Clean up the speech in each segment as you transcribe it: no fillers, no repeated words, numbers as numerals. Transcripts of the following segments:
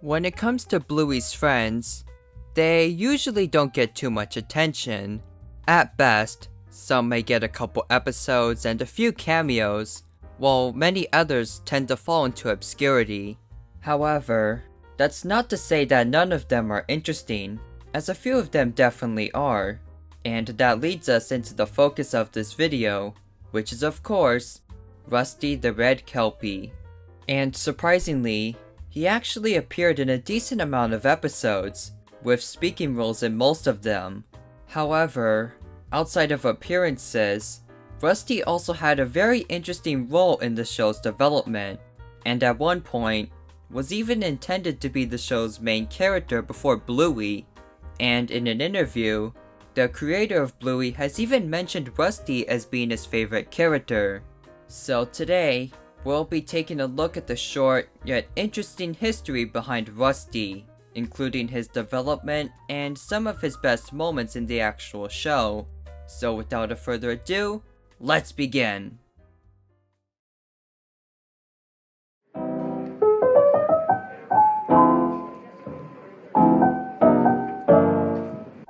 When it comes to Bluey's friends, they usually don't get too much attention. At best, some may get a couple episodes and a few cameos, while many others tend to fall into obscurity. However, that's not to say that none of them are interesting, as a few of them definitely are. And that leads us into the focus of this video, which is of course, Rusty the Red Kelpie. And surprisingly, he actually appeared in a decent amount of episodes, with speaking roles in most of them. However, outside of appearances, Rusty also had a very interesting role in the show's development, and at one point, was even intended to be the show's main character before Bluey, and in an interview, the creator of Bluey has even mentioned Rusty as being his favorite character. So today, we'll be taking a look at the short yet interesting history behind Rusty, including his development and some of his best moments in the actual show. So without further ado, let's begin!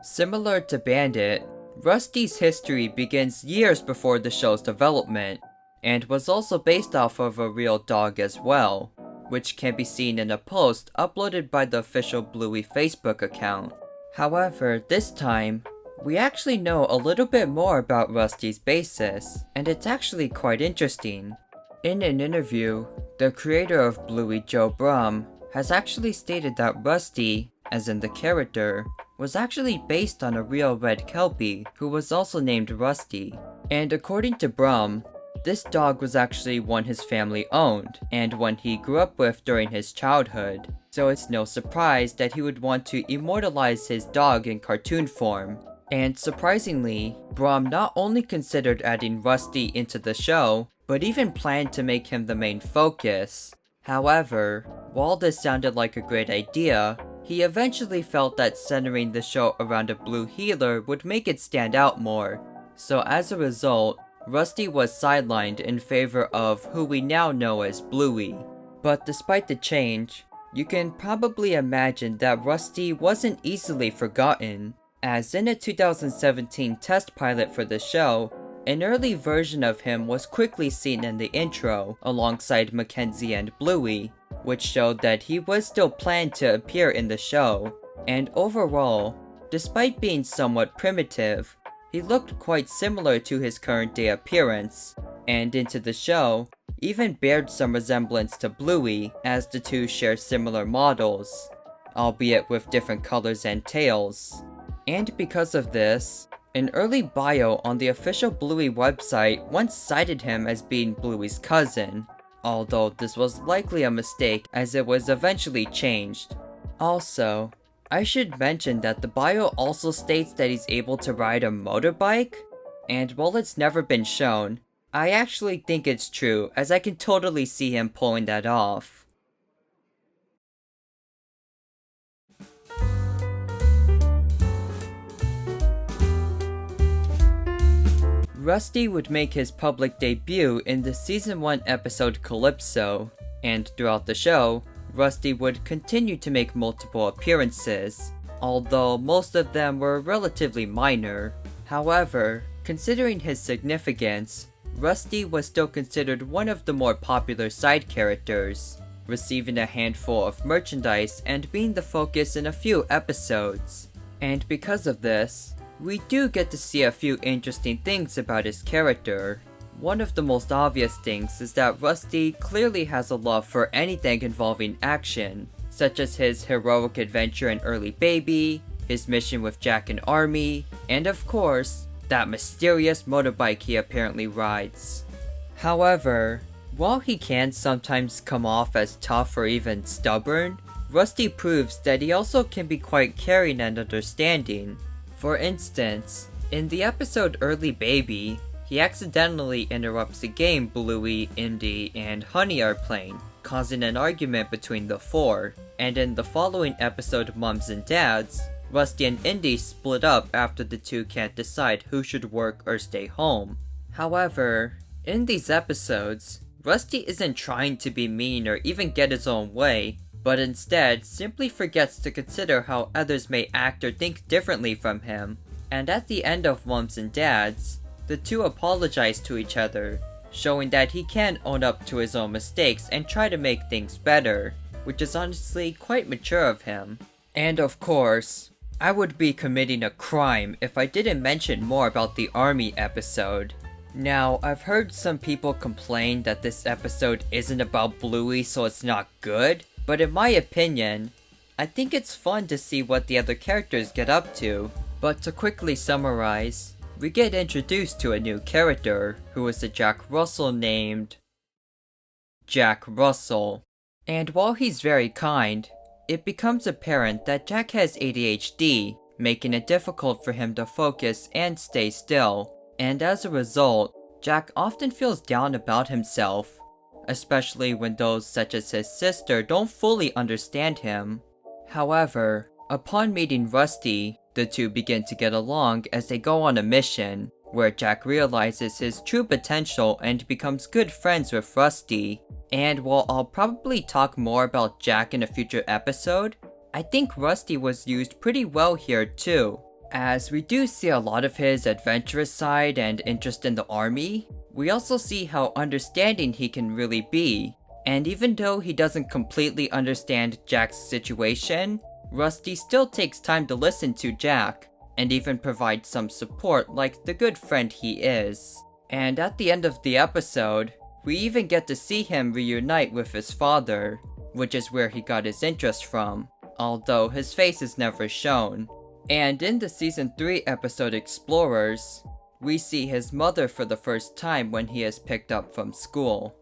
Similar to Bandit, Rusty's history begins years before the show's development, and was also based off of a real dog as well, which can be seen in a post uploaded by the official Bluey Facebook account. However, this time, we actually know a little bit more about Rusty's basis, and it's actually quite interesting. In an interview, the creator of Bluey, Joe Brum, has actually stated that Rusty, as in the character, was actually based on a real red Kelpie who was also named Rusty. And according to Brum, this dog was actually one his family owned, and one he grew up with during his childhood, so it's no surprise that he would want to immortalize his dog in cartoon form. And surprisingly, Brum not only considered adding Rusty into the show, but even planned to make him the main focus. However, while this sounded like a great idea, he eventually felt that centering the show around a blue healer would make it stand out more. So as a result, Rusty was sidelined in favor of who we now know as Bluey. But despite the change, you can probably imagine that Rusty wasn't easily forgotten, as in a 2017 test pilot for the show, an early version of him was quickly seen in the intro alongside Mackenzie and Bluey, which showed that he was still planned to appear in the show. And overall, despite being somewhat primitive, he looked quite similar to his current day appearance, and into the show, even bared some resemblance to Bluey, as the two share similar models, albeit with different colors and tails. And because of this, an early bio on the official Bluey website once cited him as being Bluey's cousin, although this was likely a mistake as it was eventually changed. Also, I should mention that the bio also states that he's able to ride a motorbike, and while it's never been shown, I actually think it's true, as I can totally see him pulling that off. Rusty would make his public debut in the Season 1 episode Calypso, and throughout the show, Rusty would continue to make multiple appearances, although most of them were relatively minor. However, considering his significance, Rusty was still considered one of the more popular side characters, receiving a handful of merchandise and being the focus in a few episodes. And because of this, we do get to see a few interesting things about his character. One of the most obvious things is that Rusty clearly has a love for anything involving action, such as his heroic adventure in Early Baby, his mission with Jack and Army, and of course, that mysterious motorbike he apparently rides. However, while he can sometimes come off as tough or even stubborn, Rusty proves that he also can be quite caring and understanding. For instance, in the episode Early Baby, he accidentally interrupts a game Bluey, Indy, and Honey are playing, causing an argument between the four, and in the following episode Mums and Dads, Rusty and Indy split up after the two can't decide who should work or stay home. However, in these episodes, Rusty isn't trying to be mean or even get his own way, but instead simply forgets to consider how others may act or think differently from him. And at the end of Mums and Dads, the two apologize to each other, showing that he can own up to his own mistakes and try to make things better, which is honestly quite mature of him. And of course, I would be committing a crime if I didn't mention more about the army episode. Now, I've heard some people complain that this episode isn't about Bluey, so it's not good, but in my opinion, I think it's fun to see what the other characters get up to. But to quickly summarize, we get introduced to a new character, who is a Jack Russell named Jack Russell. And while he's very kind, it becomes apparent that Jack has ADHD, making it difficult for him to focus and stay still. And as a result, Jack often feels down about himself, especially when those such as his sister don't fully understand him. However, upon meeting Rusty, the two begin to get along as they go on a mission, where Jack realizes his true potential and becomes good friends with Rusty. And while I'll probably talk more about Jack in a future episode, I think Rusty was used pretty well here too, as we do see a lot of his adventurous side and interest in the army. We also see how understanding he can really be, and even though he doesn't completely understand Jack's situation, Rusty still takes time to listen to Jack, and even provide some support like the good friend he is. And at the end of the episode, we even get to see him reunite with his father, which is where he got his interest from, although his face is never shown. And in the Season 3 episode Explorers, we see his mother for the first time when he is picked up from school.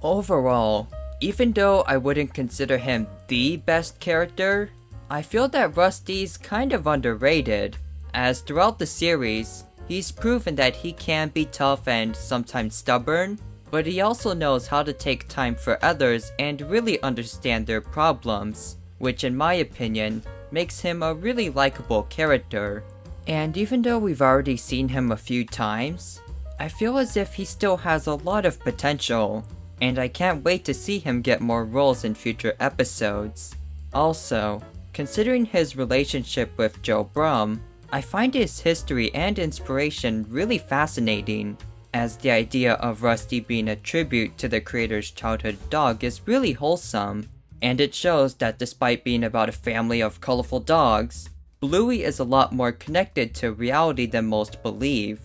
Overall, even though I wouldn't consider him the best character, I feel that Rusty's kind of underrated, as throughout the series, he's proven that he can be tough and sometimes stubborn, but he also knows how to take time for others and really understand their problems, which in my opinion, makes him a really likable character. And even though we've already seen him a few times, I feel as if he still has a lot of potential, and I can't wait to see him get more roles in future episodes. Also, considering his relationship with Joe Brum, I find his history and inspiration really fascinating, as the idea of Rusty being a tribute to the creator's childhood dog is really wholesome, and it shows that despite being about a family of colorful dogs, Bluey is a lot more connected to reality than most believe,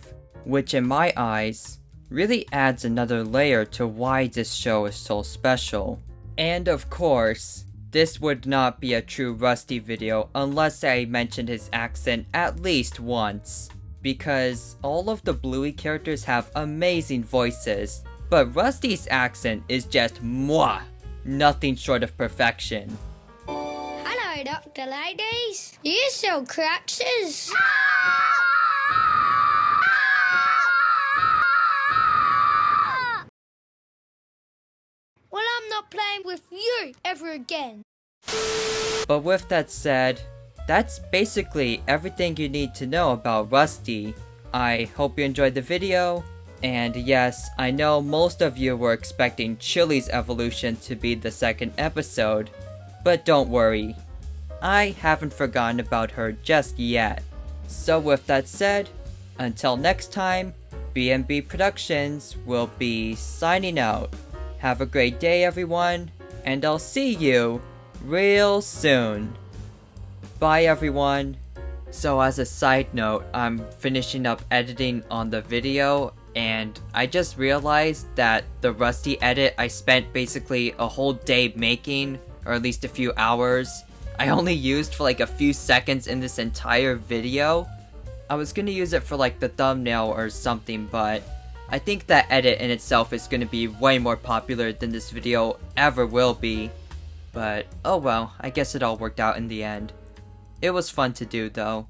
which in my eyes, really adds another layer to why this show is so special. And of course, this would not be a true Rusty video unless I mentioned his accent at least once, because all of the Bluey characters have amazing voices, but Rusty's accent is just mwah, nothing short of perfection. Hello, Dr. Ladies. You sell crackers? Well, I'm not playing with you ever again. But with that said, that's basically everything you need to know about Rusty. I hope you enjoyed the video, and yes, I know most of you were expecting Chili's evolution to be the second episode, but don't worry, I haven't forgotten about her just yet. So with that said, until next time, B&B Productions will be signing out. Have a great day everyone, and I'll see you real soon. Bye everyone. So as a side note, I'm finishing up editing on the video, and I just realized that the Rusty edit I spent basically a whole day making, or at least a few hours, I only used for like a few seconds in this entire video. I was gonna use it for like the thumbnail or something, but I think that edit in itself is gonna be way more popular than this video ever will be. But oh well, I guess it all worked out in the end. It was fun to do though.